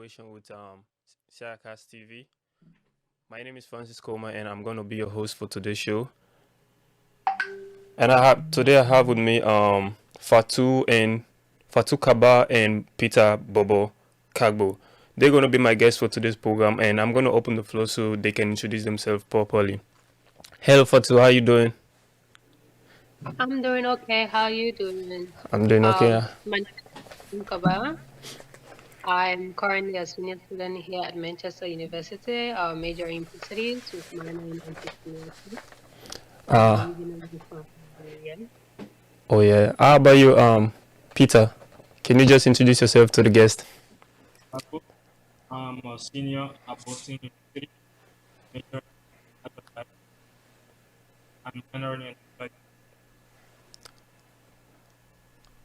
collaboration with Sharacast TV. My name is Francis Coma, and I'm going to be your host for today's show. And I have with me Fatu Kaba and Peter Borboh Kargbo. They're going to be my guests for today's program, and I'm going to open the floor so they can introduce themselves properly. Hello, Fatu. How you doing? I'm doing okay. How you doing? I'm doing okay. My name is Kaba. I'm currently a senior student here at Manchester University, major in Peace Studies with minor in Entrepreneurship. Uh, Living in Yale. oh yeah. How about you, Peter? Can you just introduce yourself to the guest? Fatu. I'm a senior at Boston University, major at the time, and minor in like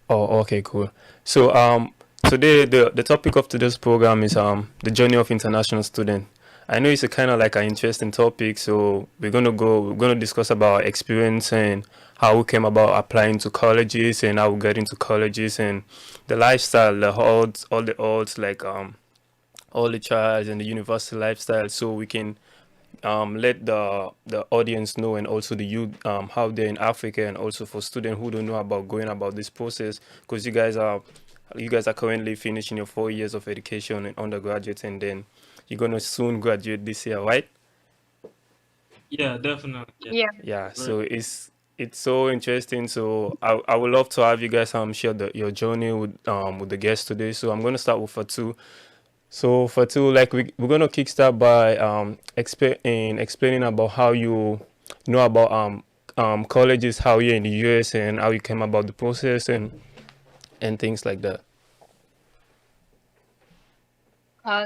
Oh, okay, cool. So today the topic of today's program is the journey of international student. I know it's a kind of like an interesting topic, so we're gonna discuss about our experience and how we came about applying to colleges and how we got into colleges and the lifestyle, the all the odds, like all the trials and the university lifestyle, so we can let the audience know and also the youth how they're in Africa, and also for students who don't know about going about this process, because you guys are currently finishing your 4 years of education and undergraduate, and then you're gonna soon graduate this year, right? yeah, definitely. Yeah, Yeah. Yeah. very. So it's so interesting. So I would love to have you guys share your journey with the guests today. So I'm gonna start with Fatu. So for two, like we're gonna kickstart by explaining about how you know about colleges, how you're in the US, and how you came about the process and things like that.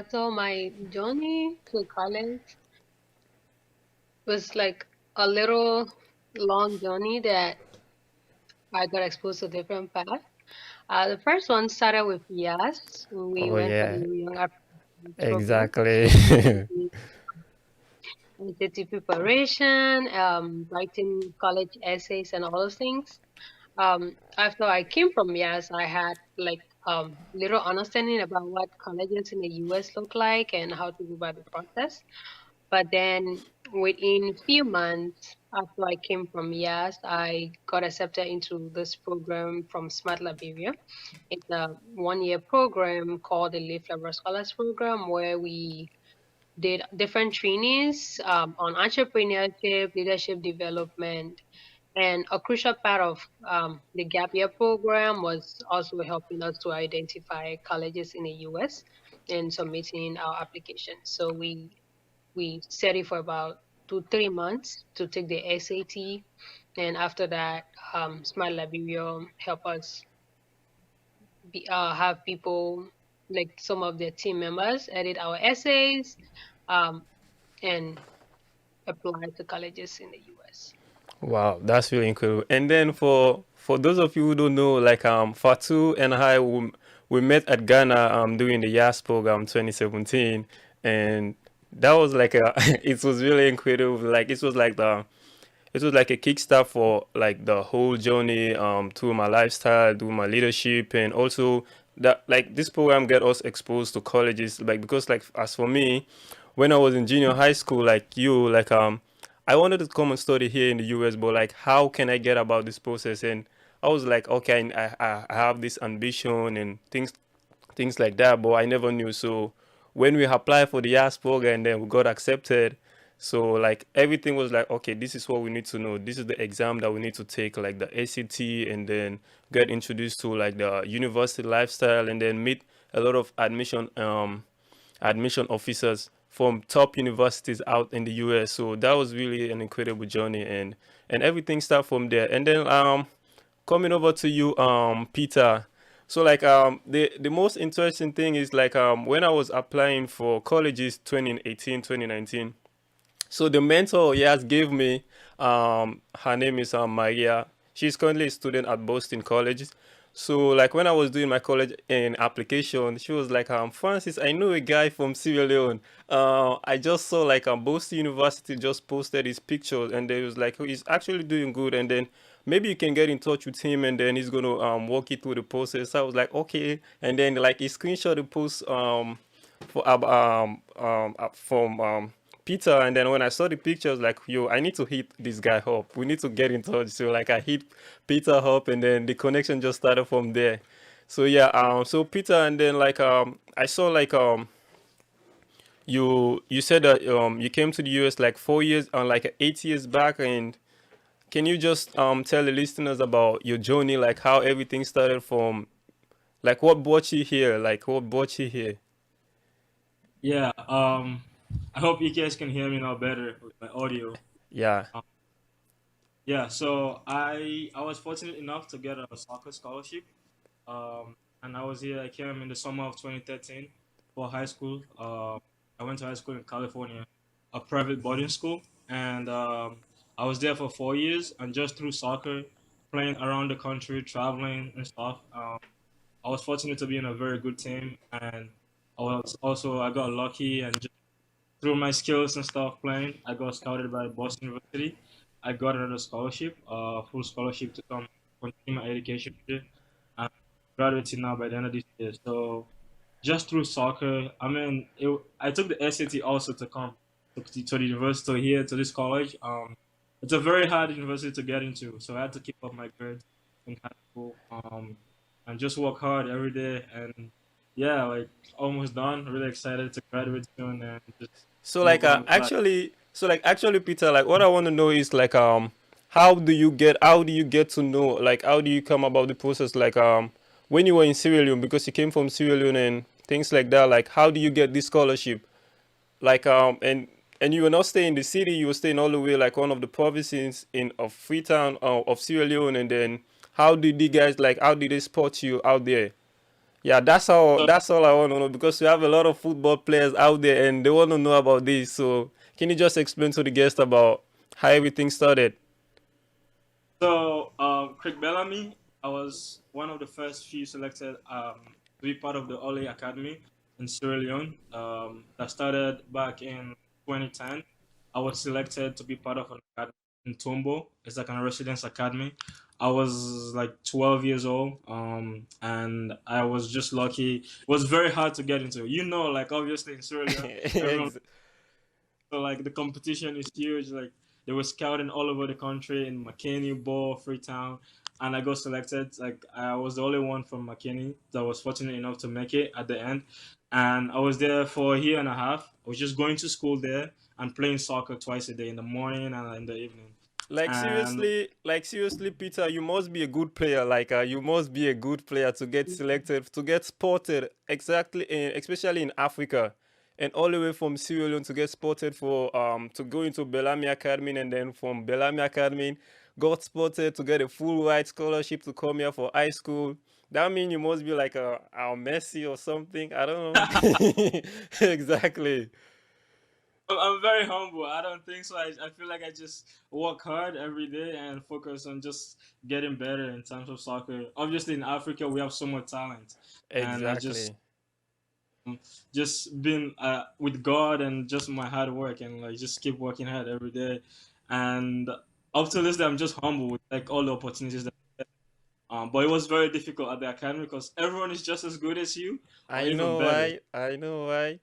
So my journey to college was like a little long journey that I got exposed to different paths. The first one started with YAS. We Oh went for the yeah, Young Africans program. exactly. Quantitative preparation, writing college essays, and all those things. After I came from YAS, I had like little understanding about what colleges in the US look like and how to go about the process. But then within few months after I came from YAS, I got accepted into this program from Smart Liberia. It's a 1 year program called the Lift Liberia Scholars program where we did different trainings on entrepreneurship, leadership development, and a crucial part of the gap year program was also helping us to identify colleges in the US and submitting our application. So we studied for about 2 3 months to take the SAT, and after that, Smart Liberia help us have people like some of their team members edit our essays um, and apply to colleges in the US. Wow, that's really incredible. And then for those of you who don't know, like Fatu and I we met at Ghana during the YAS program 2017, and that was like a it was really incredible. Like it was like a kickstart for like the whole journey through my lifestyle, through my leadership, and also that like this program get us exposed to colleges, like because like as for me, when I was in junior high school, like you, like I wanted to come and study here in the US, but like how can I get about this process? And I was like, okay, I have this ambition and things like that, but I never knew. So when we applied for the YAS program, then we got accepted. So like everything was like, okay, this is what we need to know. This is the exam that we need to take, like the ACT, and then get introduced to like the university lifestyle, and then meet a lot of admission officers from top universities out in the US. So that was really an incredible journey, and everything started from there. And then coming over to you, Peter. So like the most interesting thing is like when I was applying for colleges 2018, 2019. So the mentor he has gave me, her name is Maria. She's currently a student at Boston College. So like when I was doing my college in application, she was like, Francis, I know a guy from Sierra Leone. I just saw like Boston University just posted his pictures, and they was like, oh, he's actually doing good, and then maybe you can get in touch with him, and then he's gonna walk you through the process. I was like, okay, and then like he screenshot the post from Peter, and then when I saw the pictures, like, yo, I need to hit this guy up. We need to get in touch. So like I hit Peter up, and then the connection just started from there. So yeah, so Peter, and then like I saw like you said that you came to the US like 4 years, like 8 years back, and can you just tell the listeners about your journey, like how everything started from, like what brought you here, like what brought you here? Yeah. I hope you guys can hear me now better with my audio. Yeah. Um, yeah. So I was fortunate enough to get a soccer scholarship. And I was here. I came in the summer of 2013 for high school. I went to high school in California, a private boarding school, and I was there for 4 years. And just through soccer, playing around the country, traveling and stuff, I was fortunate to be in a very good team, and I got lucky and just through my skills and stuff playing, I got scouted by Boston University. I got another scholarship, full scholarship to come continue my education here. I'm graduating now by the end of this year. So just through soccer, I mean, I took the SAT also to come to the university here to this college. It's a very hard university to get into, so I had to keep up my grades in high school. And just work hard every day. And yeah, like almost done. Really excited to graduate soon and just So like move on with life. actually Peter, like what I want to know is like how do you get to know, like how do you come about the process, like when you were in Sierra Leone, because you came from Sierra Leone and things like that, like how do you get this scholarship, like and you were not staying in the city, you were staying all the way like one of the provinces in of Freetown of Sierra Leone, and then how did they spot you out there? Yeah, So, that's all I want to know, because we have a lot of football players out there and they want to know about this. So can you just explain to the guest about how everything started? Craig Bellamy, I was one of the first few selected to be part of the Ole Academy in Sierra Leone. That started back in 2010. I was selected to be part of an academy in Tombo. It's like a residence academy. I was like 12 years old, and I was just lucky. It was very hard to get into. Like obviously in Sierra Leone, everyone Ex- so like the competition is huge. Like they were scouting all over the country in McKinney, Bo, Freetown, and I got selected. Like I was the only one from McKinney that was fortunate enough to make it at the end. And I was there for a year and a half. I was just going to school there and playing soccer twice a day in the morning and in the evening. And like seriously, Peter, you must be a good player. Like you must be a good player to get selected, to get spotted, exactly, especially in Africa, and all the way from Sierra Leone to get spotted for to go into Bellamy Academy, and then from Bellamy Academy, got spotted to get a full ride scholarship to come here for high school. That means you must be like a Messi or something. I don't know. Exactly. I'm very humble. I don't think so. I feel like I just work hard every day and focus on just getting better in terms of soccer. Obviously, in Africa, we have so much talent, and I Exactly. just been with God and just my hard work and like just keep working hard every day. And up to this day, I'm just humble with like all the opportunities that. But it was very difficult at the academy because everyone is just as good as you or I even know, better. right? I know, right?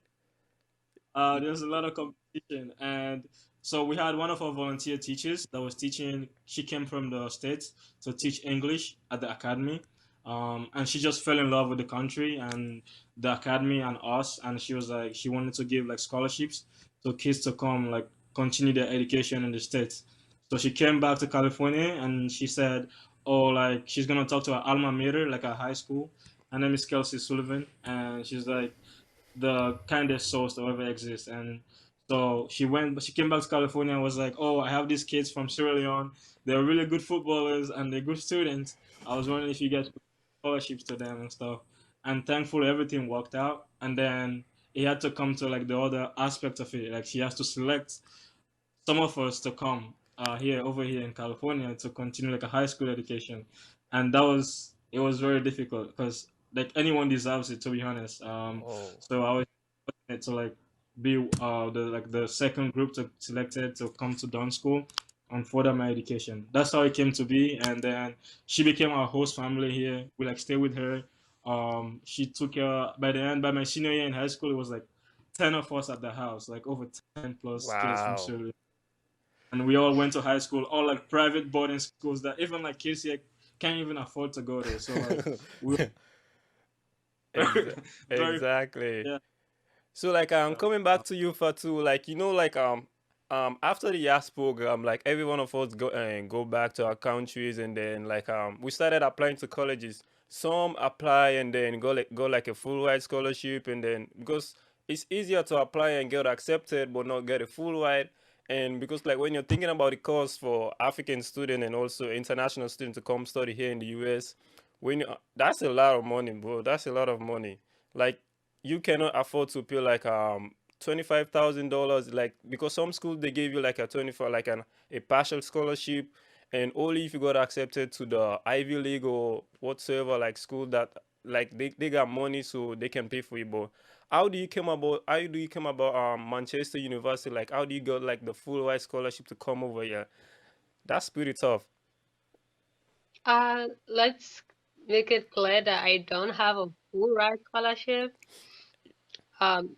There's a lot of competition, and so we had one of our volunteer teachers that was teaching. She came from the states to teach English at the academy, and she just fell in love with the country and the academy and us. And she was like, she wanted to give like scholarships to kids to come like continue their education in the states. So she came back to California and she said, "Oh, like she's gonna talk to her alma mater, like a high school. Her name is Kelsey Sullivan, and she's like." The kindest souls that ever exist. And so she went, but she came back to California and was like, "Oh, I have these kids from Sierra Leone. They're really good footballers and they're good students. I was wondering if you guys could give scholarships to them and stuff." And thankfully, everything worked out. And then it had to come to like the other aspect of it. Like she has to select some of us to come over here in California to continue like a high school education, and it was very difficult because like anyone deserves it, to be honest. Oh, So I was fortunate to like be the second group to selected to come to Dawn School and further my education. That's how it came to be, and then she became our host family here. We like stay with her She took by the end, by my senior year in high school, it was like 10 of us at the house, like over 10 plus kids from Wow. Sierra Leone. And we all went to high school, all like private boarding schools that even like kids here can't even afford to go there. So like we Exa- were very, exactly. yeah. So like So, coming back to you Fatu, like like after the YAS program, like every one of us go back to our countries, and then like we started applying to colleges. Some apply and then go like a full ride scholarship, and then because it's easier to apply and get accepted but not get a full ride. And because like when you're thinking about the cost for African student and also international student to come study here in the US, that's a lot of money, bro. That's a lot of money. Like you cannot afford to pay like $25,000, like because some schools they give you like a 24 like a partial scholarship, and only if you got accepted to the Ivy League or whatsoever like school that like they got money so they can pay for you. But how do you come about Manchester University? Like how do you get like the full ride scholarship to come over here? That's pretty tough. Let's make it clear that I don't have a full ride scholarship.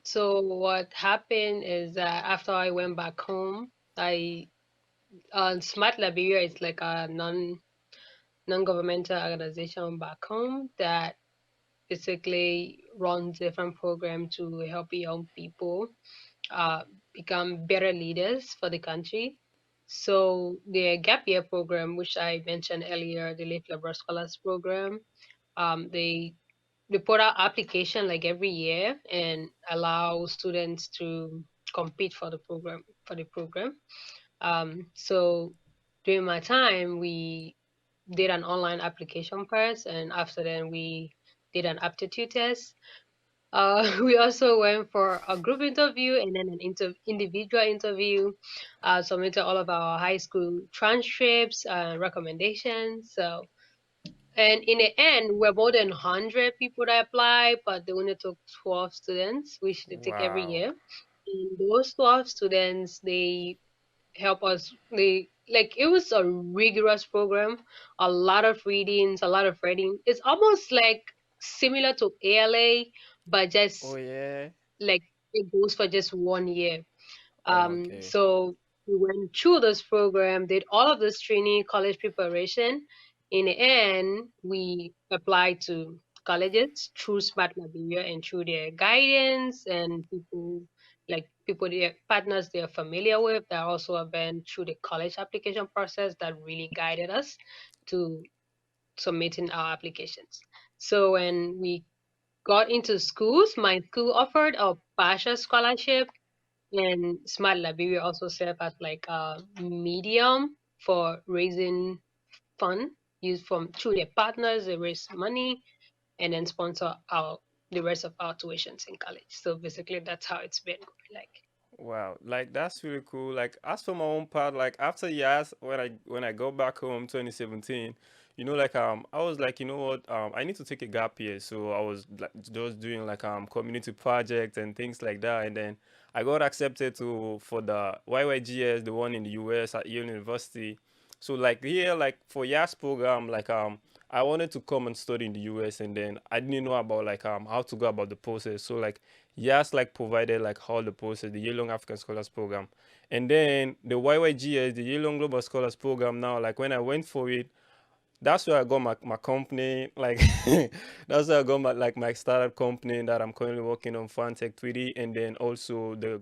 So what happened is that after I went back home, I Smart Liberia is like a non-governmental organization back home that basically runs different programs to help young people uh, become better leaders for the country. So the gap year program, which I mentioned earlier, the Lift Liberia Scholars program, they put out application like every year and allow students to compete for the program. So during my time, we did an online application first, and after then we did an aptitude test. We also went for a group interview and then an individual interview. Submitted all of our high school transcripts, recommendations. So, and in the end, we're more than 100 people that applied, but they only took 12 students, which they take every Wow. year. And those 12 students, they help us. They like it was a rigorous program, a lot of readings, a lot of writing. It's almost like similar to ALA, but Oh just yeah. like it goes for just 1 year. Okay. So we went through this program, did all of this training, college preparation. In the end, we applied to colleges through Smart Liberia and through their guidance and people their partners they're familiar with that also have been through the college application process that really guided us to submitting our applications. So when we got into schools, my school offered a partial scholarship, and Smart Liberia also serve as like a medium for raising fund used from through their partners. They raise money and then sponsor our the rest of our tuitions in college. So basically, that's how it's been going. Like, Wow, like that's really cool. Like as for my own part, like after years when I go back home 2017, like I was like, you know what, I need to take a gap year. So I was like just doing like community projects and things like that. And then I got accepted to for the YYGS, the one in the US at Yale University. So like here, like for years program, like I wanted to come and study in the US, and then I didn't know about like how to go about the process. So like YAS like provided like all the process, the Yale Young African Scholars Program. And then the YYGS, the Yale Young Global Scholars Program now, like when I went for it, that's where I got my company, like that's where I got my startup company that I'm currently working on, Fantech 3D, and then also the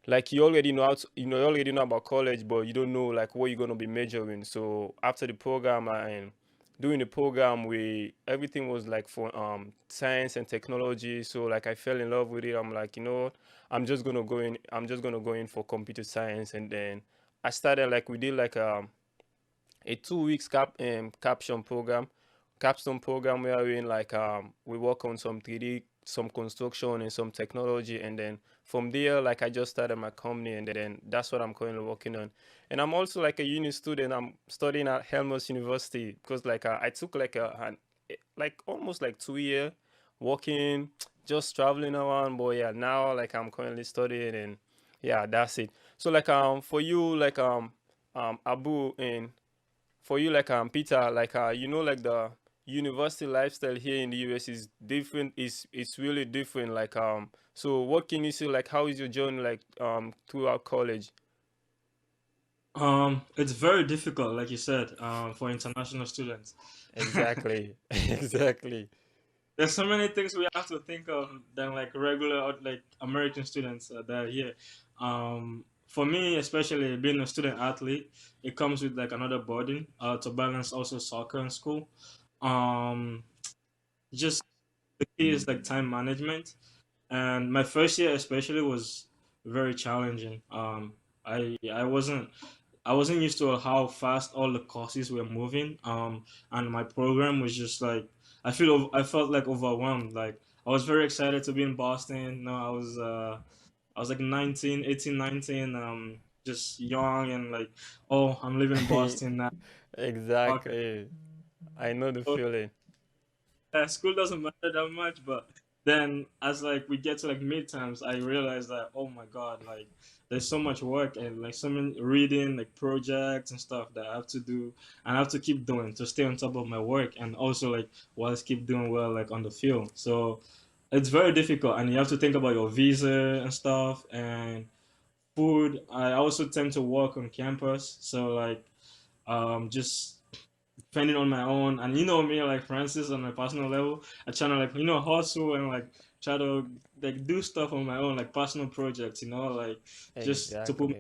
like you already know about college, but you don't know like what you're gonna be majoring. So after the program and doing the program, we everything was like for science and technology. So like I fell in love with it. I'm like, you know what, I'm just gonna go in for computer science. And then I started like we did like a 2 weeks capstone program where we work on some 3D, some construction and some technology. And then from there, like I just started my company, and then that's what I'm currently working on. And I'm also like a uni student. I'm studying at Helmholtz University because like I took like like almost like 2 year working, just traveling around. But yeah, now like I'm currently studying, and yeah, that's it. So like for you like Abu, and for you like Peter, like like university lifestyle here in the US is different. It's really different. Like so what can you say? Like how is your journey like throughout college? It's very difficult, like you said, for international students. Exactly, exactly. There's so many things we have to think of than like regular like American students that are here. For me, especially being a student athlete, it comes with like another burden to balance also soccer and school. Um, just the key is like time management, and my first year especially was very challenging. I wasn't used to how fast all the courses were moving. And my program was just like I felt like overwhelmed. Like I was very excited to be in Boston. No, I was like 19, 18, 19. Just young and like, oh, I'm living in Boston now. Okay. Exactly. I know the feeling. School doesn't matter that much, but then as like we get to like midterms, I realized that, oh my god, like there's so much work and like so many reading like projects and stuff that I have to do and I have to keep doing to stay on top of my work and also like whilst keep doing well like on the field. So it's very difficult and you have to think about your visa and stuff and food. I also tend to work on campus, so like just depending on my own. And you know me, like Francis, on my personal level, I try to like hustle and like try to like do stuff on my own, like personal projects. Like just to put.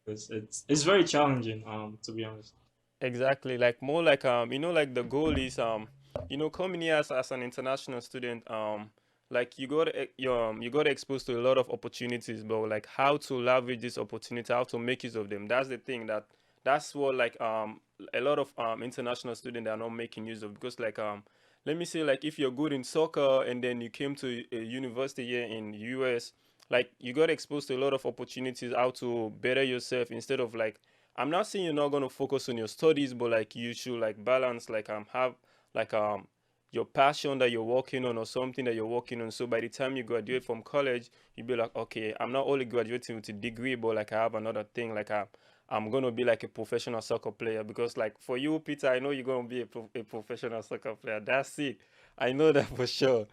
Exactly. It's very challenging. To be honest. Exactly. Like more like like the goal is coming here as an international student, like you got exposed to a lot of opportunities, but like how to leverage this opportunity, how to make use of them. That's the thing that's what like a lot of international students are not making use of, because like let me say, like if you're good in soccer and then you came to a university here in US, like you got exposed to a lot of opportunities how to better yourself, instead of like, I'm not saying you're not gonna focus on your studies, but like you should like balance, like have like your passion that you're working on or something that you're working on. So by the time you graduate from college, you'll be like, okay, I'm not only graduating with a degree, but like I have another thing. Like I'm gonna be like a professional soccer player, because like for you, Peter, I know you're gonna be a professional soccer player. That's it. I know that for sure.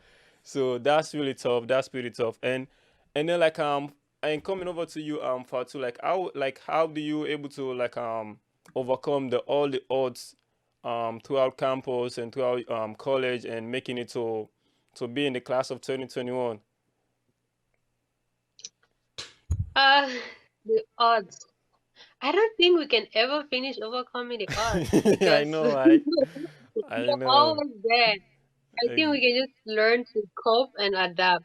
So that's really tough. That's pretty tough. And then like and coming over to you, Fatu, like how do you able to like overcome the all the odds throughout campus and throughout college, and making it to be in the class of 2021? Uh, the odds. I don't think we can ever finish overcoming the odds I because know, I they're know. always there. I think we Ex- can just learn to cope and adapt.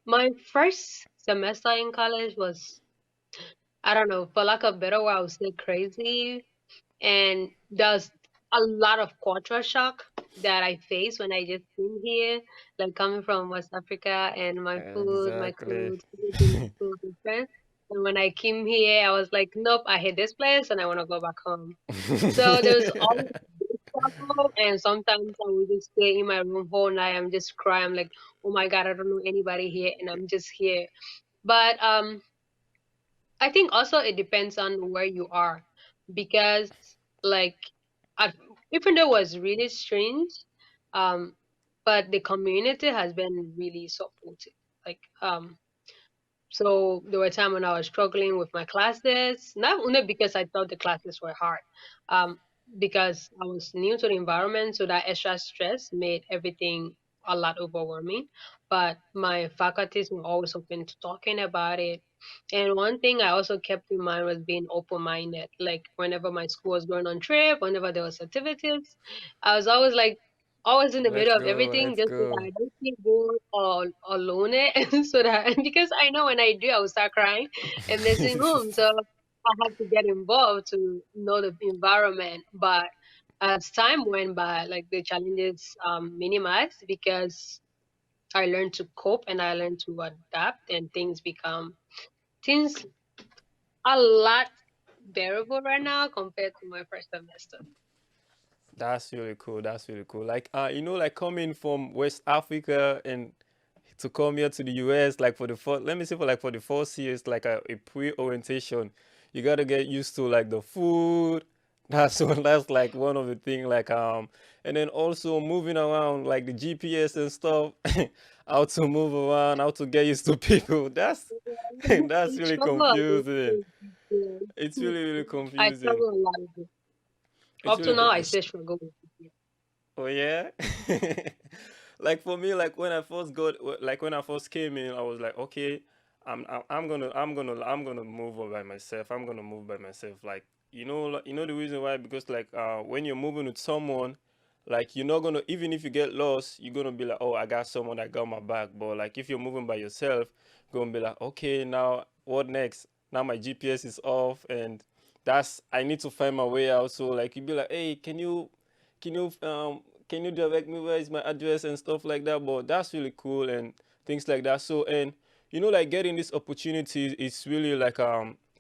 My first semester in college was, I don't know, for lack of better word, I would say crazy. And there's a lot of culture shock that I faced when I just came here, like coming from West Africa, and my food, my Exactly. clothes, everything is so different. And when I came here, I was like, nope, I hate this place and I want to go back home. So there's always this struggle, and sometimes I will just stay in my room whole night. I'm just crying. I'm like, oh my God, I don't know anybody here, and I'm just here. But I think also it depends on where you are, because like at, even though it was really strange, um, but the community has been really supportive. Like so there were times when I was struggling with my classes, not only because I thought the classes were hard, um, because I was new to the environment, so that extra stress made everything a lot overwhelming. But my faculties were always open to talking about it. And one thing I also kept in mind was being open-minded. Like whenever my school was going on trip, whenever there was activities, I was always like always in the Let's middle of go. everything, Let's just so that go. I don't feel bored or lonely, so that because I know when I do, I will start crying and missing home. So I had to get involved to know the environment. But as time went by, like the challenges minimized because I learned to cope and I learned to adapt, and things a lot bearable right now compared to my first semester. That's really cool. That's really cool. Like like coming from West Africa and to come here to the US, like for the first, let me say, for the first years, like a pre-orientation, you gotta get used to like the food, That's like one of the thing like and then also moving around like the GPS and stuff, how to move around, how to get used to people. That's that's I really struggle a lot confusing. with it. It's really I confusing. struggle a lot with it. It's Up to really now, I Yes. still struggle with it. oh yeah. Like for me, like when I first got, like when I first came in, I was like, okay, I'm gonna move by myself. I'm gonna move by myself. Like you know the reason why, because like when you're moving with someone, like you're not gonna, even if you get lost, you're gonna be like, oh, I got someone that got my back. But like if you're moving by yourself, you're gonna be like, okay, now what next? Now my GPS is off, and that's I need to find my way out. So like you'd be like, hey, can you can you direct me where is my address and stuff like that? But that's really cool and things like that. So and like getting this opportunity is really like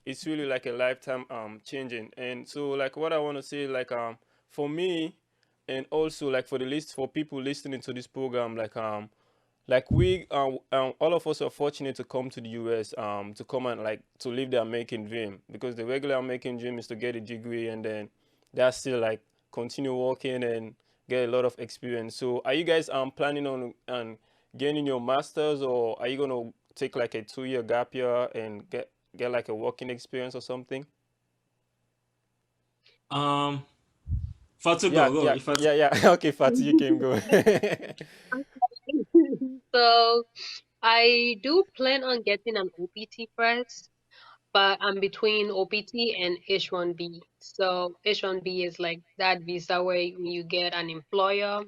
it's really like a lifetime changing. And so like what I want to say, like for me, and also like for the list, for people listening to this program, like we all of us are fortunate to come to the US to come and like to live the American dream, because the regular American dream is to get a degree and then that's still like continue working and get a lot of experience. So are you guys planning on gaining your masters, or are you gonna take like a 2 year gap year and get like a working experience or something? Um, Fatu, Yeah, go. yeah, If Fatu, yeah, yeah. Okay, Fatih, you can go. So I do plan on getting an OPT first, but I'm between OPT and H1B. So H1B is like that visa where you get an employer,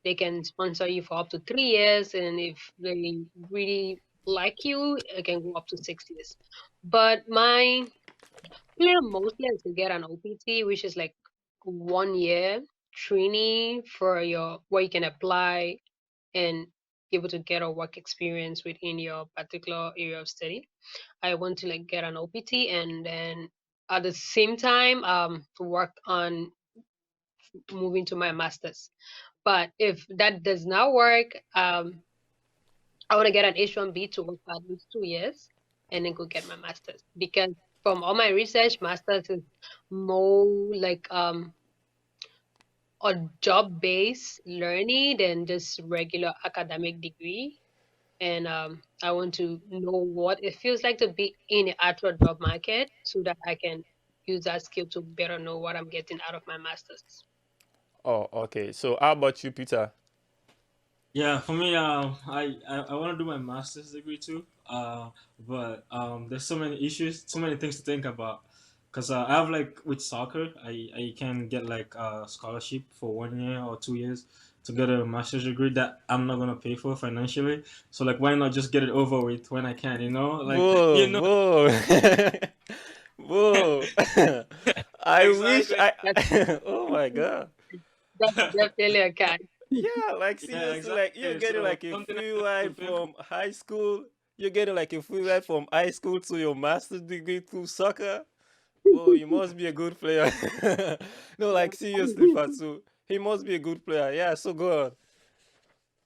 they can sponsor you for up to 3 years, and if they really like you, it can go up to 6 years. But my plan mostly is to get an OPT, which is like 1 year training for your where you can apply and be able to get a work experience within your particular area of study. I want to like get an OPT and then at the same time to work on moving to my masters. But if that does not work, I want to get an H1B to work for at least 2 years and then go get my masters. Because from all my research, masters is more like a job-based learning than just regular academic degree. And I want to know what it feels like to be in the actual job market so that I can use that skill to better know what I'm getting out of my masters. Oh, okay. So how about you, Peter? yeah, for me, I want to do my master's degree too. But there's so many issues, so many things to think about. Cause I have like with soccer, I can get like a scholarship for 1 year or 2 years to get a master's degree that I'm not gonna pay for financially. So like, why not just get it over with when I can? You know, like Whoa, you know, whoa, whoa! I wish exactly. I. That's Oh my god! that's definitely a catch. Yeah, like Yeah, seriously, like you're exactly. getting So like a something I free have to ride pay for. from high school. You're getting like a free ride from high school to your master's degree through soccer. Whoa, you must be a good player. No, like seriously, Fatsu, he must be a good player. Yeah, so go on.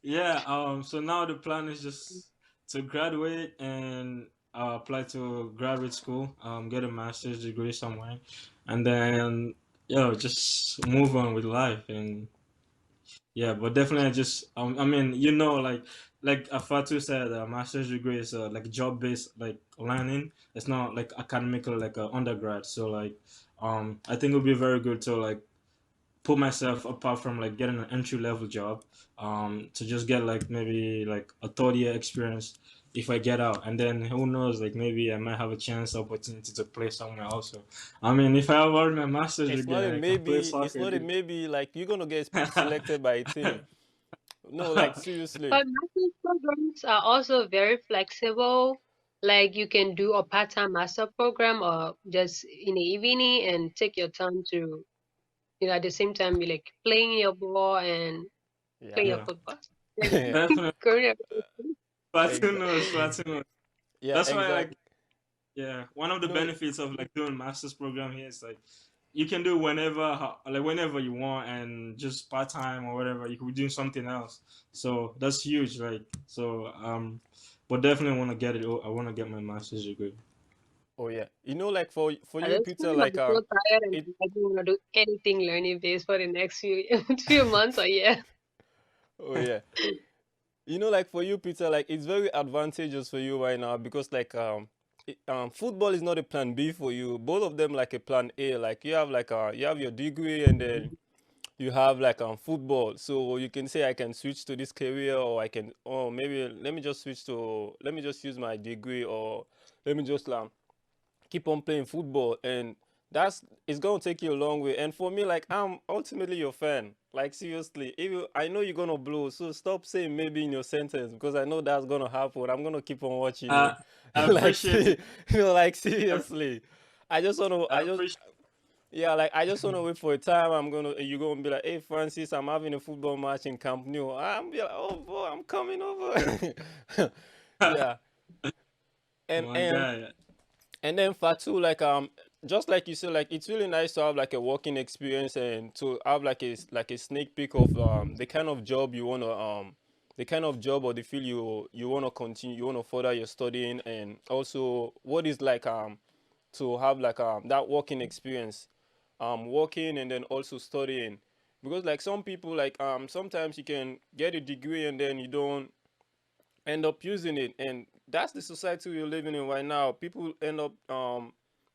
Yeah. So now the plan is just to graduate and apply to graduate school. Get a master's degree somewhere, and then just move on with life. And yeah, but definitely I just I mean, like Afatu said, a master's degree is like job based like learning. It's not like academical like a undergrad. So like I think it would be very good to like put myself apart from like getting an entry level job, to just get like maybe like a 3rd year experience if I get out, and then who knows, like maybe I might have a chance opportunity to play somewhere also. I mean, if I have already my master's It's degree not a and I can play maybe. It's soccer, not a dude. maybe. Like you're gonna get selected by a team. No, like seriously. But master's programs are also very flexible. Like you can do a part-time master program or just in the evening and take your time to, at the same time you like playing your ball and Yeah. playing your Yeah, football. Like definitely. career. Platoon Exactly. knows, Platoon knows. Yeah, That's why like exactly. yeah, one of the No, benefits of like doing master's program here is like you can do whenever like whenever you want, and just part time or whatever you could be doing something else. So that's huge. Like so but definitely want to get it. I want to get my master's degree. Oh yeah. Like for At you, this Peter, point, I'm like so tired and it. I don't want to do anything learning based for the next few months or year. Oh yeah. Like for you, Peter, like it's very advantageous for you right now because like football is not a plan B for you. Both of them like a plan A. Like you have your degree and then you have like football. So you can say I can switch to this career or I can maybe let me just use my degree or let me just keep on playing football, and that's it's gonna take you a long way. And for me, like I'm ultimately your fan. Like seriously, if I know you're gonna blow, so stop saying maybe in your sentence because I know that's gonna happen. I'm gonna keep on watching you. Uh, I Like appreciate see, it. like I, seriously. I I just appreciate. yeah, like I just wanna wait for a time. You're gonna be like, hey Francis, I'm having a football match in Camp Nou. I'm be like, oh boy, I'm coming over. Yeah, and My and guy. And then Fatu, like just like you said, like it's really nice to have like a working experience and to have like a sneak peek of the kind of job you wanna the kind of job or the field you wanna continue, you wanna further your studying, and also what is like to have like that working experience, working and then also studying, because like some people like sometimes you can get a degree and then you don't end up using it, and that's the society we're living in right now. People end up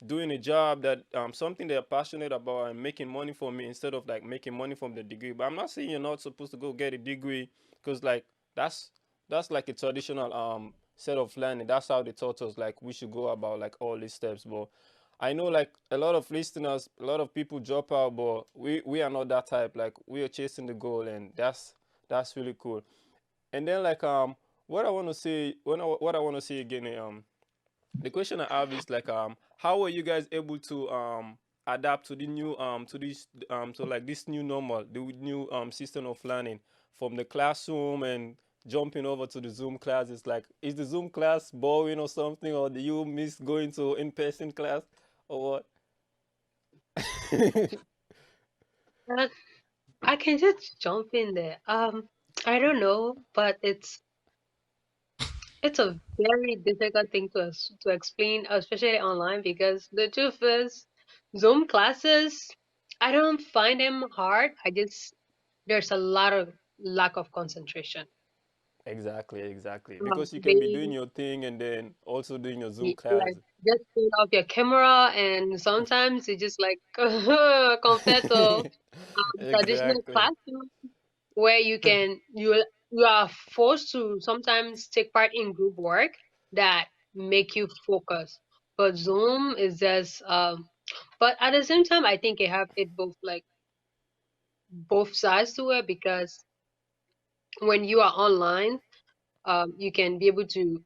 doing a job that something they're passionate about and making money from it instead of like making money from the degree. But I'm not saying you're not supposed to go get a degree, because like that's that's like a traditional set of learning. That's how they taught us like we should go about like all these steps. But I know like a lot of listeners, a lot of people drop out, but we are not that type. Like we are chasing the goal, and that's really cool. And then like what I want to say what I want to say again, the question I have is like how are you guys able to adapt to the new to this to like this new normal, the new system of learning from the classroom and jumping over to the Zoom classes? Like, is the Zoom class boring or something, or do you miss going to in-person class or what? Uh, I can just jump in there. I don't know, but it's a very difficult thing to explain, especially online, because the truth is, Zoom classes, I don't find them hard. I just there's a lot of lack of concentration. Exactly, because you can be doing They your thing and then also doing your Zoom like class. just turn off your camera, and sometimes it's just like compared to traditional Exactly. classroom where you are forced to sometimes take part in group work that make you focus. But Zoom is just but at the same time I think it have it both sides to it, because when you are online, you can be able to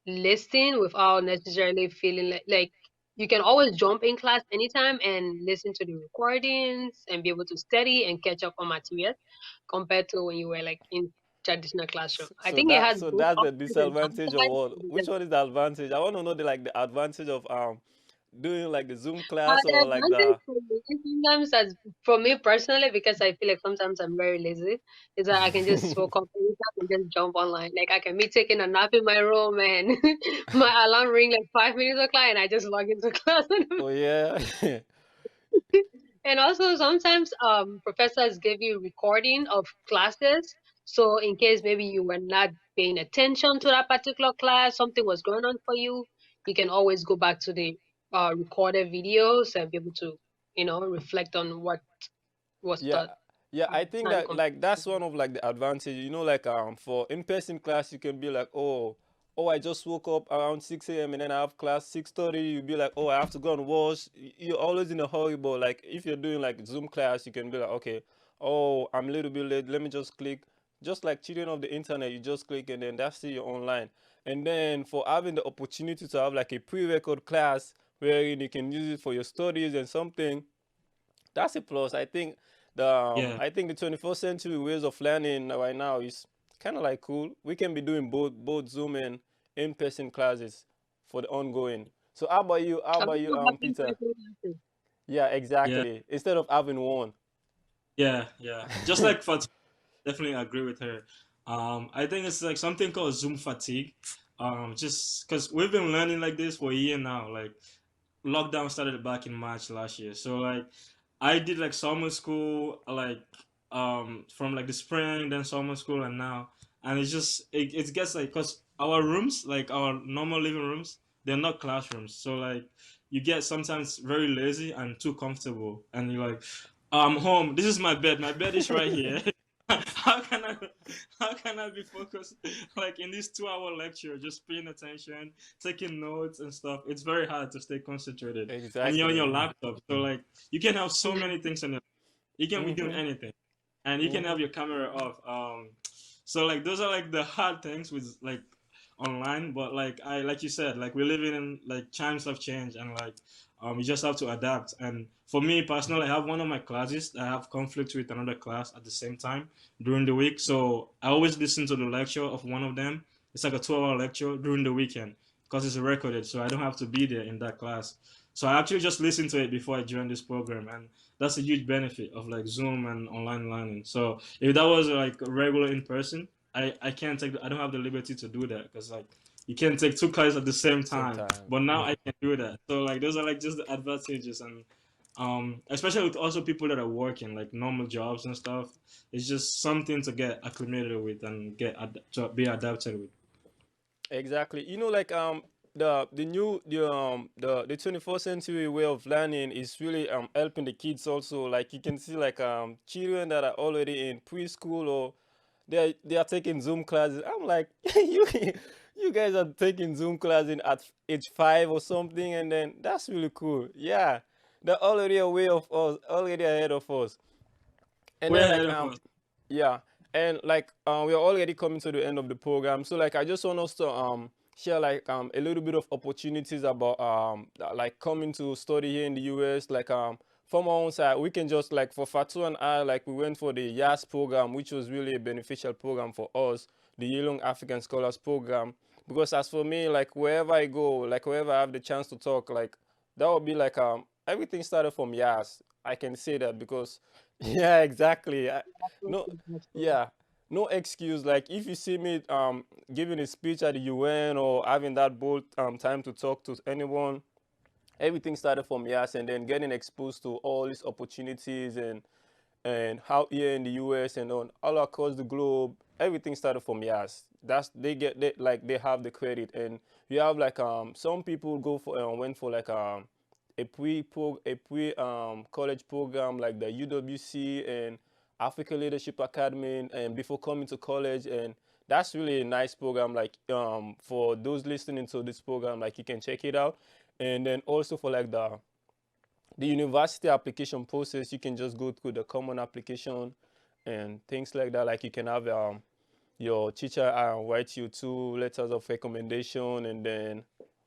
listen without necessarily feeling like you can always jump in class anytime and listen to the recordings and be able to study and catch up on material compared to when you were like in traditional classroom. I think it has So both that's the upsides and disadvantage of downsides what? Which because one is the advantage? I want to know the advantage of doing like the Zoom class the or like advantage the for me sometimes, as for me personally, because I feel like sometimes I'm very lazy, is that I can just wake up anytime and just jump online. Like I can be taking a nap in my room and my alarm ring like 5 minutes o'clock and I just log into class. oh yeah. And also sometimes professors give you recording of classes. So in case maybe you were not paying attention to that particular class, something was going on for you, you can always go back to the recorded videos and be able to, reflect on what was Yeah, taught. yeah, I think Not that complete. like that's one of like the advantage. Like for in-person class you can be like, oh, I just woke up around 6 a.m. and then I have class 6:30. You'll be like, oh, I have to go and wash. You're always in a hurry, but like if you're doing like Zoom class, you can be like, okay, oh, I'm a little bit late. Let me just click. Just like cheating of the internet, you just click and then that's it, you're online. And then for having the opportunity to have like a pre-record class where you can use it for your studies and something, that's a plus. Yeah. I think the 21st century ways of learning right now is kind of like cool. We can be doing both Zoom and in-person classes for the ongoing. So how I'm about you, not happy Peter? person. Yeah, Yeah. exactly, instead of having one. Yeah. Yeah. Just like Definitely agree with her. I think it's like something called Zoom fatigue. just because we've been learning like this for a year now. Like lockdown started back in March last year. So like I did like summer school like from like the spring, then summer school, and now, and it's just it gets like, because our rooms, like our normal living rooms, they're not classrooms. So like you get sometimes very lazy and too comfortable, and you're like, I'm home. This is my bed. My bed is right here. how can I how can I be focused like in this 2 hour lecture, just paying attention, taking notes and stuff? It's very hard to stay concentrated. And you're on your Exactly. laptop. So like you can have so many things on your, you can be doing Mm-hmm. anything. And you can have Mm-hmm. your camera off. So like those are like the hard things with like online, but like I like you said, like we're living in like times of change, and like you just have to adapt. And for me personally, I have one of my classes that I have conflict with another class at the same time during the week. So I always listen to the lecture of one of them. It's like a 12-hour lecture during the weekend because it's recorded, so I don't have to be there in that class. So I actually just listen to it before I join this program, and that's a huge benefit of like Zoom and online learning. So if that was like regular in person, I can't take, I don't have the liberty to do that, because like you can't take two classes at the same Same time. time. But now Yeah. I can do that. So like those are like just the advantages. And especially with also people that are working like normal jobs and stuff, it's just something to get acclimated with and to be adapted with. Exactly. You know, like the new the 21st century way of learning is really helping the kids also. Like you can see like children that are already in preschool, or they are taking Zoom classes. I'm like, you guys are taking Zoom classes at age 5 or something, and then that's really cool. Yeah, they're already away of us, already ahead of us. And Way then ahead like of us. yeah, and like we are already coming to the end of the program. So like I just want us to share like a little bit of opportunities about like coming to study here in the US. Like from our own side, we can just like for Fatu and I, like we went for the YAS program, which was really a beneficial program for us, the Yale African Scholars program. Because as for me, like wherever I go, like wherever I have the chance to talk, like that would be like everything started from YAS. I can say that because yeah, exactly. No, yeah, no excuse. Like if you see me giving a speech at the UN or having that bold time to talk to anyone, everything started from YAS, and then getting exposed to all these opportunities and how here in the US and on all across the globe, everything started from YAS. That's they have the credit, and you have like some people go for went for like a pre college program like the UWC and African Leadership Academy, and before coming to college. And that's really a nice program, like for those listening to this program, like you can check it out. And then also for like the university application process, you can just go through the common application and things like that. Like you can have your teacher write you 2 letters of recommendation, and then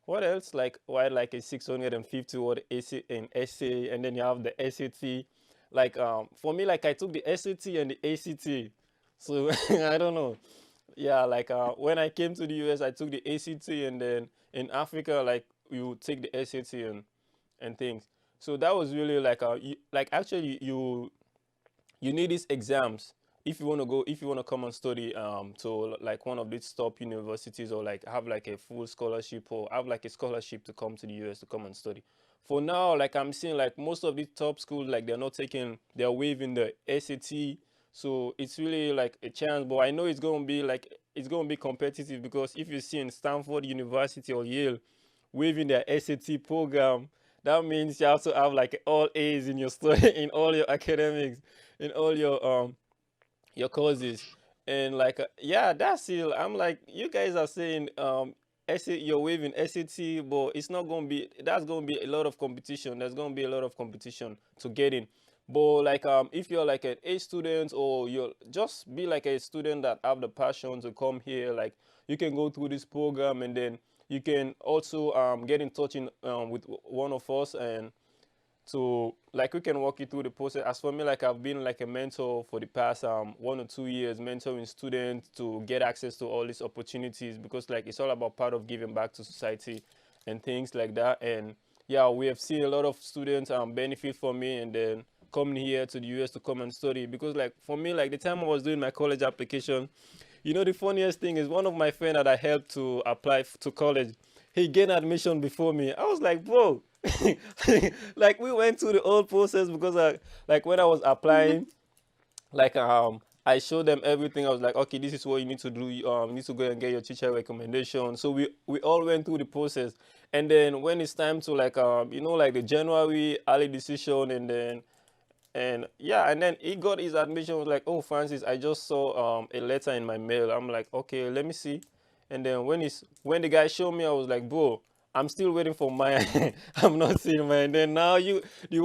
what else? Like write like a 650 word essay, and then you have the SAT. Like for me, like I took the SAT and the ACT, so I don't know. Yeah, like when I came to the US, I took the ACT, and then in Africa, like you take the SAT and things. So that was really like like actually you need these exams if you want to go, if you want to come and study to like one of these top universities, or like have like a full scholarship, or have like a scholarship to come to the US to come and study. For now, like I'm seeing like most of these top schools, like they're waiving the SAT. So it's really like a chance, but I know it's gonna be competitive, because if you see in Stanford University or Yale waiving their SAT program, that means you have to have like all A's in your study, in all your academics, in all your courses. And like yeah, that's it. I'm like, you guys are saying you're waiving SAT, but it's not gonna be, that's gonna be a lot of competition. There's gonna be a lot of competition to get in. But like if you're like an A student, or you're just be like a student that have the passion to come here, like you can go through this program, and then you can also get in touch with one of us, and so like we can walk you through the process. As for me, like I've been like a mentor for the past 1 or 2 years, mentoring students to get access to all these opportunities, because like it's all about part of giving back to society and things like that. And yeah, we have seen a lot of students benefit from me, and then coming here to the US to come and study. Because like for me, like the time I was doing my college application, You know, the funniest thing is one of my friends that I helped to apply to college, he gained admission before me. I was like, bro, like we went through the whole process because like when I was applying, like I showed them everything. I was like, okay, this is what you need to do. You need to go and get your teacher recommendation. So we all went through the process, and then when it's time to like like the January early decision, and yeah, and then he got his admission. Was like, oh, Francis, I just saw a letter in my mail. I'm like, okay, let me see. And then when the guy showed me, I was like, bro, I'm still waiting for mine. I'm not seeing mine. And then now you the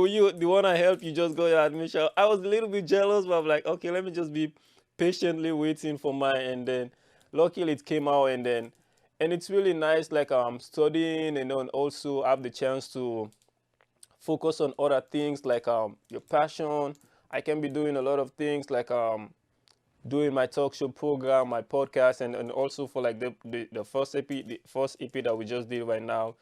one I helped you just got your admission. I was a little bit jealous, but I'm like, okay, let me just be patiently waiting for mine. And then luckily it came out, and it's really nice. Like I'm studying, and then also have the chance to focus on other things like your passion. I can be doing a lot of things like doing my talk show program, my podcast, and also for like the first EP that we just did right now,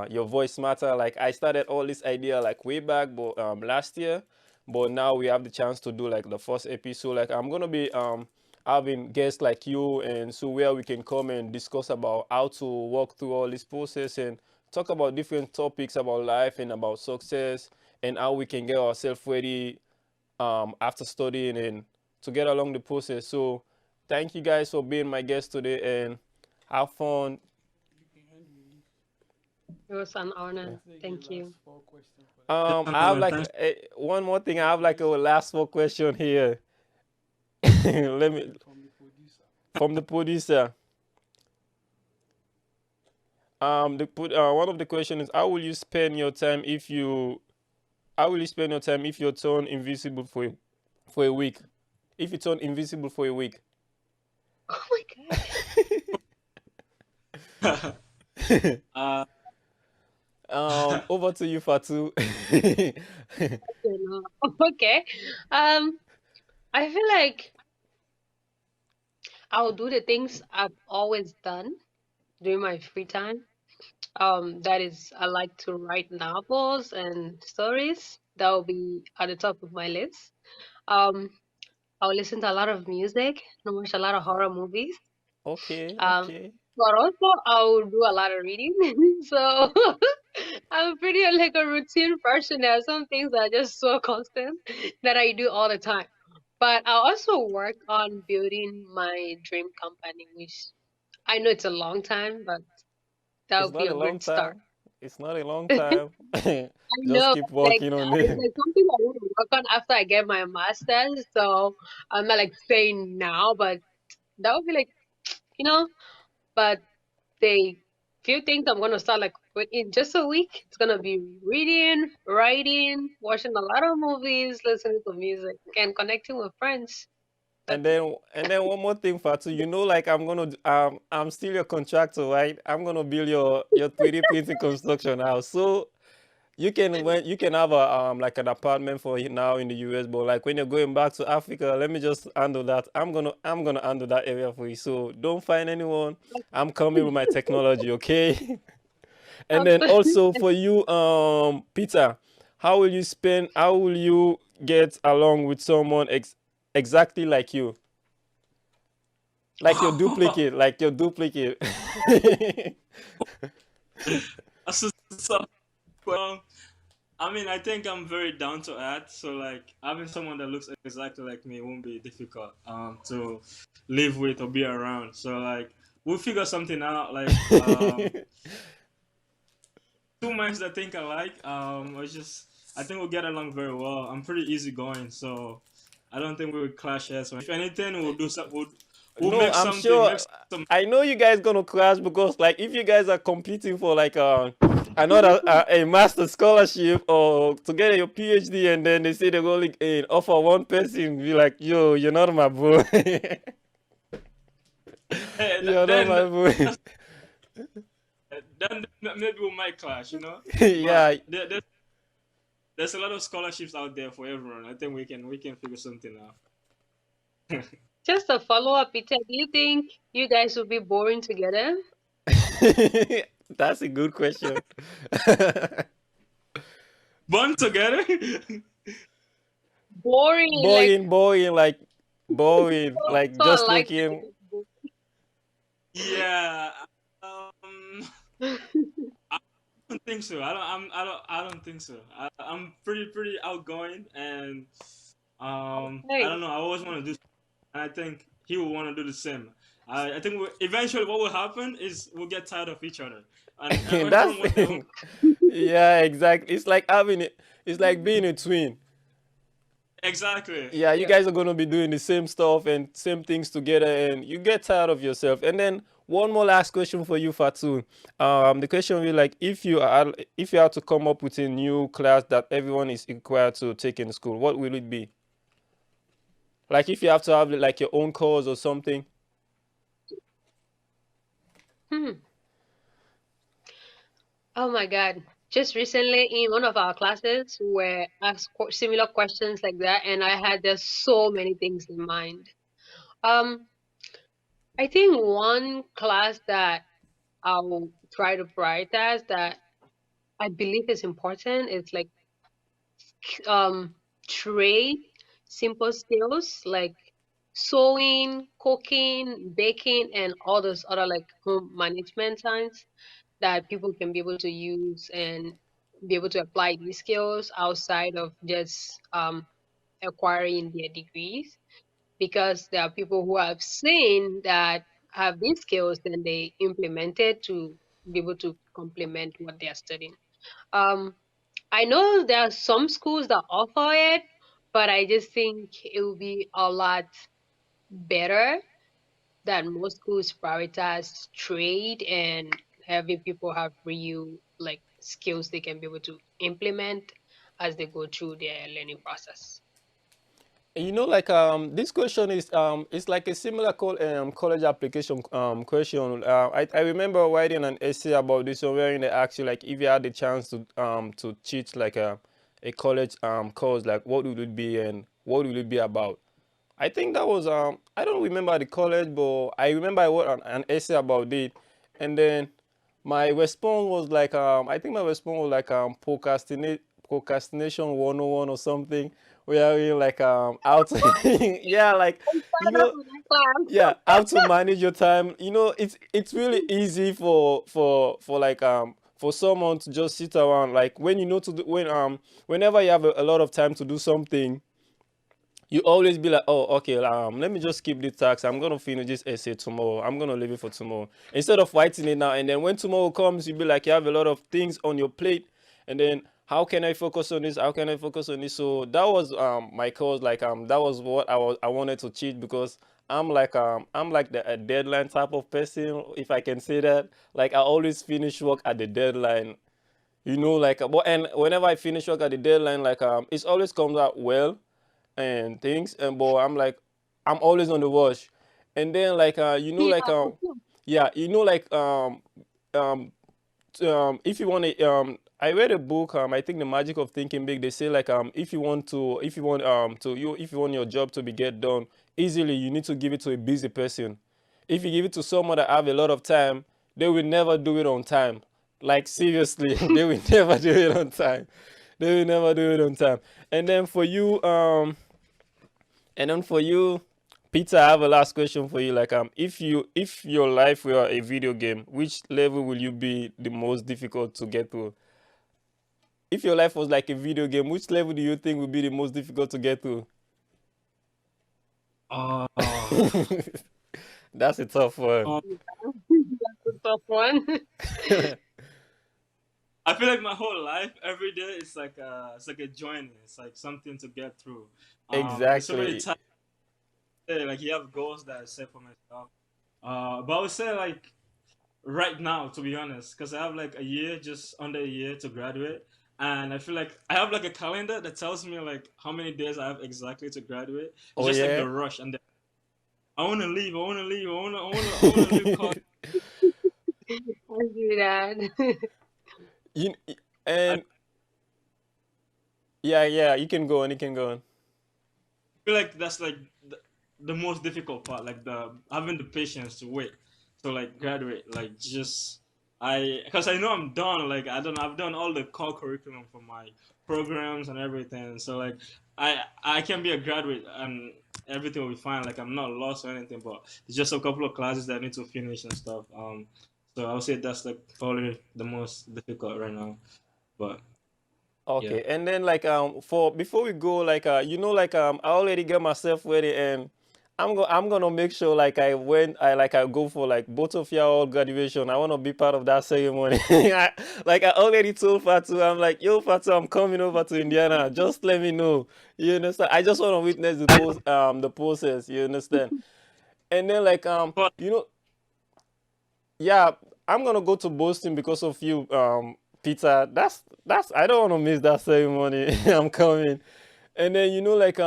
Your Voice Matter. Like I started all this idea like way back, but last year, but now we have the chance to do like the first EP. So like I'm gonna be having guests like you, and so where we can come and discuss about how to walk through all this process and talk about different topics about life and about success and how we can get ourselves ready after studying and to get along the process. So thank you guys for being my guest today and have fun. It was an honor. Thank you. I have like one more thing. I have like a last four question here. Let me from the producer. One of the question is how will you spend your time if you how will you spend your time if you're turned invisible for a week? If you turn invisible for a week. Oh my god. Over to you, Fatu. Okay. I feel like I'll do the things I've always done during my free time. That is, I like to write novels and stories. That will be at the top of my list. Um, I'll listen to a lot of music and watch a lot of horror movies. Okay, Um, okay. but also I'll do a lot of reading. So I'm pretty like a routine person. There are some things that are just so constant that I do all the time. But I also work on building my dream company, which I know it's a long time, but that It's would be not a a long great start. time. It's not a long I time. Just know, keep like working on it's it. like something I want to work on after I get my master's. So I'm not like saying now, but that would be like, you know, but the few things I'm gonna start like in just a week. It's gonna be reading, writing, watching a lot of movies, listening to music, and connecting with friends. And That's it. then one more thing, Fatu. You know, like I'm still your contractor, right? I'm gonna build your 3D printing construction house. So you can have a like an apartment for you now in the US, but like when you're going back to Africa, let me just handle that. I'm gonna handle that area for you. So don't find anyone. I'm coming with my technology, okay? And then also for you, Peter, how will you get along with someone exactly like you? Like your duplicate. So, well, I mean, I think I'm very down to earth. So, like, having someone that looks exactly like me won't be difficult to live with or be around. So, like, we'll figure something out. Like, 2 minds that think alike. I think we'll get along very well. I'm pretty easygoing, so I don't think we would clash heads. If anything, we'll do some. We'll No, make I'm something. sure. Make some. I know you guys gonna crash because like if you guys are competing for like another a master scholarship or to get your PhD and then they say they're only offer one person, be like, yo, you're not my bro. Hey, You're not my bro. then maybe we might clash, you know. Yeah. But there's a lot of scholarships out there for everyone. I think we can figure something out. Just a follow up, Peter. Do you think you guys would be boring together? That's a good question. Born together. Boring, like boring, like boring, like so just unlike looking. Yeah. Um, I don't think so. I don't think so. I'm pretty outgoing, and I Hey, don't know. I always want to do, and I think he will want to do the same. I think eventually what will happen is we'll get tired of each other, and That's everyone wants their own. yeah, exactly. It's like having it. It's like being a twin. Exactly. Yeah, you yeah. guys are gonna be doing the same stuff and same things together, and you get tired of yourself. And then one more last question for you, Fatu. The question will be like, if you had to come up with a new class that everyone is required to take in school, what will it be? Like if you have to have like your own course or something. Hmm. Oh my God. Just recently in one of our classes, we were asked similar questions like that, and I had just so many things in mind. Um, I think one class that I'll try to prioritize that I believe is important is like um trade, simple skills like sewing, cooking, baking, and all those other like home management science that people can be able to use and be able to apply these skills outside of just acquiring their degrees, because there are people who have seen that have these skills and they implement it to be able to complement what they are studying. Um, I know there are some schools that offer it, but I just think it will be a lot better that most schools prioritize trade and having people have real like skills they can be able to implement as they go through their learning process. You know, like this question is it's like a similar college application question. I remember writing an essay about this one where they asked you like if you had the chance to teach like a college course, like what would it be and what would it be about? I think that was I don't remember the college, but I remember I wrote an essay about it, and then my response was like I think my response was like procrastination 101 or something, where we like how to yeah, like you Shout out know, to that class. yeah, how to manage your time. You know, it's really easy for like for someone to just sit around, like when you know to do, whenever you have a lot of time to do something, you always be like, oh, okay, let me just skip this task. I'm gonna finish this essay tomorrow. I'm gonna leave it for tomorrow. Instead of writing it now, and then when tomorrow comes, you be like, you have a lot of things on your plate, and then how can I focus on this? How can I focus on this? So that was my cause. Like that was what I wanted to cheat because I'm like a deadline type of person, if I can say that. Like I always finish work at the deadline. You know, like but and whenever I finish work at the deadline, like it always comes out well and things, and but I'm like I'm always on the watch. And then like you know Yeah, like yeah, you know like um if you want to I read a book, I think The Magic of Thinking Big. They say like if you want your job to be get done easily, you need to give it to a busy person. If you give it to someone that have a lot of time, they will never do it on time. Like seriously, they will never do it on time. They will never do it on time. And then for you Peter, I have a last question for you. Like, if your life were a video game, which level will you be the most difficult to get through? If your life was like a video game, which level do you think would be the most difficult to get through? Oh, That's a tough one. um, that's a tough one. I feel like my whole life, every day, it's like a journey. It's like something to get through. There's so many Exactly. times, like you have goals that I set for myself. But I would say like right now, to be honest, because I have like a year, just under a year to graduate, and I feel like I have like a calendar that tells me like how many days I have exactly to graduate. It's Oh just like yeah. the rush, and I want to leave, I want to leave, I want to leave college. I do that. you, I and yeah, yeah, you can go on, you can go on. feel like that's like the most difficult part, like the having the patience to wait to like graduate, like just because I know I'm done, like I've done all the core curriculum for my programs and everything, so like I can be a graduate and everything will be fine. Like I'm not lost or anything, but it's just a couple of classes that I need to finish and stuff. So I would say that's like probably the most difficult right now. But yeah. Okay, and then like for before we go, like like I already got myself ready, and I'm gonna make sure like I go for like both of y'all graduation. I wanna be part of that ceremony. Like I already told Fatu, I'm like, yo Fatu, I'm coming over to Indiana. Just let me know. You understand? I just wanna witness the process. You understand? And then like But yeah, I'm gonna go to Boston because of you, Peter. That's I don't want to miss that ceremony. I'm coming, and then like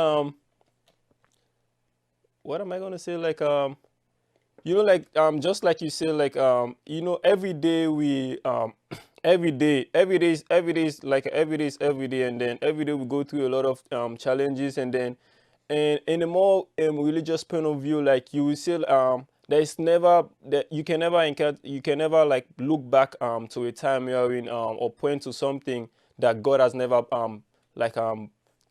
what am I gonna say? Like like just like you said, like every day we every day is every day, and then every day we go through a lot of challenges, and then and in a more religious point of view, like you will say there's never that you can never like look back to a time you're in or point to something that God has never like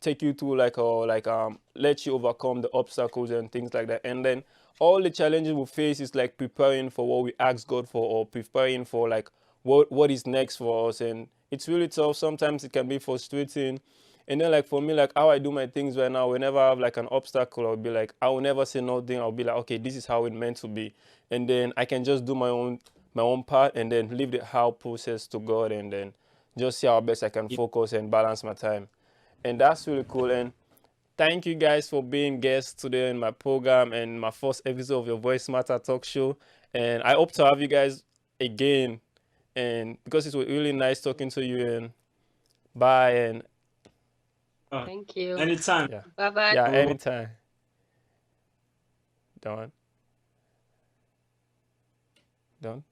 take you through, like, or like let you overcome the obstacles and things like that. And then all the challenges we face is like preparing for what we ask God for, or preparing for like what is next for us. And it's really tough. Sometimes it can be frustrating. And then like for me, like how I do my things right now, whenever I have like an obstacle, I'll be like, I will never say nothing. I'll be like, okay, this is how it meant to be. And then I can just do my own part, and then leave the how process to God, and then just see how best I can focus and balance my time. And that's really cool. And thank you guys for being guests today in my program and my first episode of your Voice Matter talk show. And I hope to have you guys again. And because it was really nice talking to you, and bye. And Thank you. anytime. yeah, Bye bye. yeah, anytime. Done. Done.